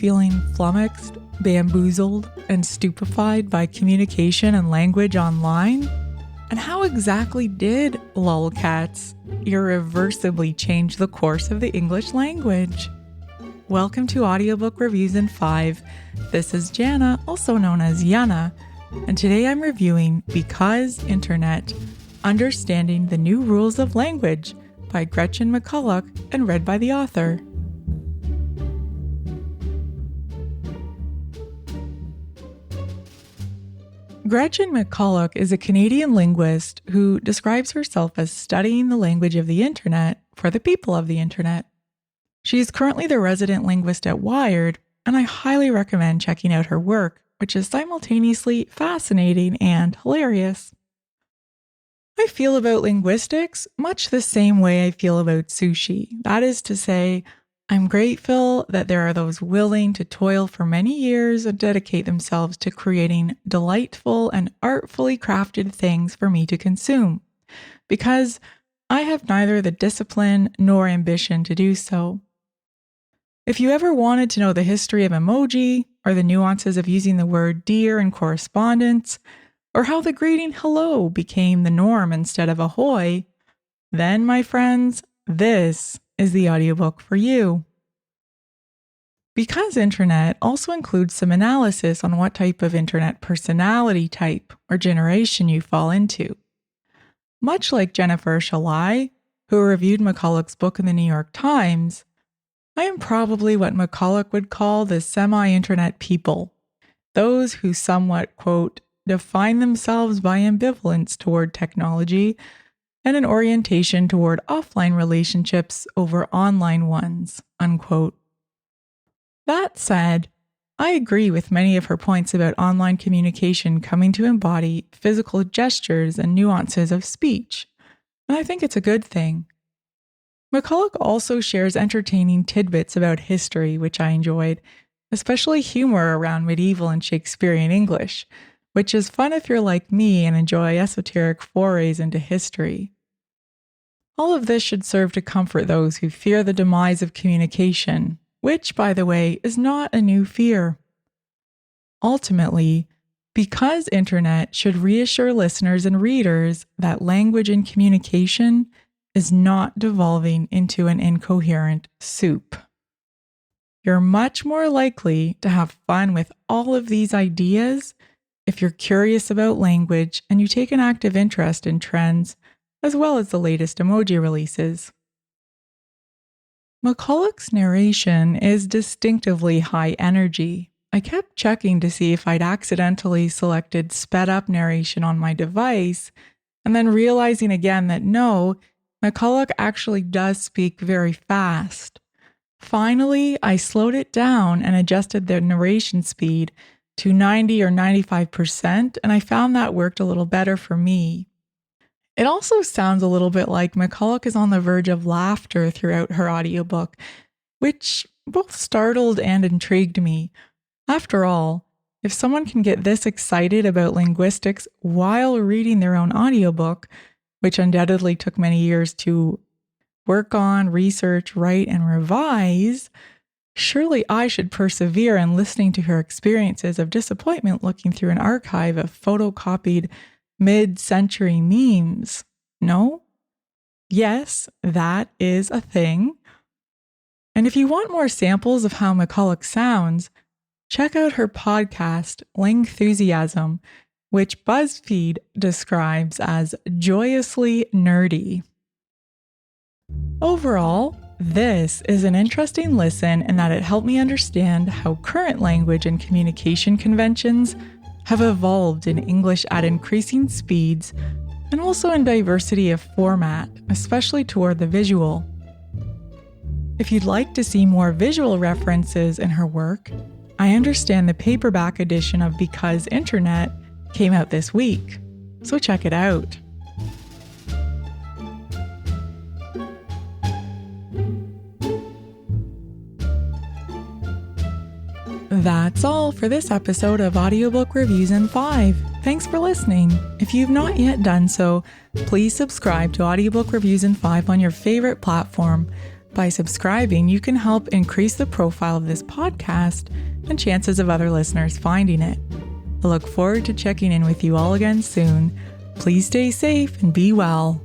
feeling flummoxed, bamboozled, and stupefied by communication and language online? And how exactly did LOLcats irreversibly change the course of the English language? Welcome to Audiobook Reviews in 5. This is Jana, also known as Yana, and today I'm reviewing Because Internet: Understanding the New Rules of Language by Gretchen McCulloch and read by the author. Gretchen McCulloch is a Canadian linguist who describes herself as studying the language of the internet for the people of the internet. She is currently the resident linguist at Wired, and I highly recommend checking out her work, which is simultaneously fascinating and hilarious. I feel about linguistics much the same way I feel about sushi. That is to say, I'm grateful that there are those willing to toil for many years and dedicate themselves to creating delightful and artfully crafted things for me to consume, because I have neither the discipline nor ambition to do so. If you ever wanted to know the history of emoji, or the nuances of using the word dear in correspondence, or how the greeting hello became the norm instead of ahoy, then, my friends, this is the audiobook for you. Because Internet also includes some analysis on what type of Internet personality type or generation you fall into. Much like Jennifer Shalai, who reviewed McCulloch's book in the New York Times, I am probably what McCulloch would call the semi-Internet people, those who somewhat, quote, define themselves by ambivalence toward technology and an orientation toward offline relationships over online ones, unquote. That said, I agree with many of her points about online communication coming to embody physical gestures and nuances of speech, and I think it's a good thing. McCulloch also shares entertaining tidbits about history, which I enjoyed, especially humor around medieval and Shakespearean English, which is fun if you're like me and enjoy esoteric forays into history. All of this should serve to comfort those who fear the demise of communication, which, by the way, is not a new fear. Ultimately, Because Internet should reassure listeners and readers that language and communication is not devolving into an incoherent soup. You're much more likely to have fun with all of these ideas if you're curious about language and you take an active interest in trends as well as the latest emoji releases. McCulloch's narration is distinctively high energy. I kept checking to see if I'd accidentally selected sped up narration on my device, and then realizing again that no, McCulloch actually does speak very fast. Finally, I slowed it down and adjusted the narration speed to 90 or 95%, and I found that worked a little better for me. It also sounds a little bit like McCulloch is on the verge of laughter throughout her audiobook, which both startled and intrigued me. After all, if someone can get this excited about linguistics while reading their own audiobook, which undoubtedly took many years to work on, research, write, and revise, surely I should persevere in listening to her experiences of disappointment looking through an archive of photocopied mid-century memes. No? Yes, that is a thing. And if you want more samples of how McCulloch sounds, check out her podcast, Lingthusiasm, which BuzzFeed describes as joyously nerdy. Overall, this is an interesting listen in that it helped me understand how current language and communication conventions have evolved in English at increasing speeds and also in diversity of format, especially toward the visual. If you'd like to see more visual references in her work, I understand the paperback edition of Because Internet came out this week, so check it out. That's all for this episode of Audiobook Reviews in 5. Thanks for listening. If you've not yet done so, please subscribe to Audiobook Reviews in 5 on your favorite platform By subscribing, you can help increase the profile of this podcast and chances of other listeners finding it. I look forward to checking in with you all again soon. Please stay safe and be well.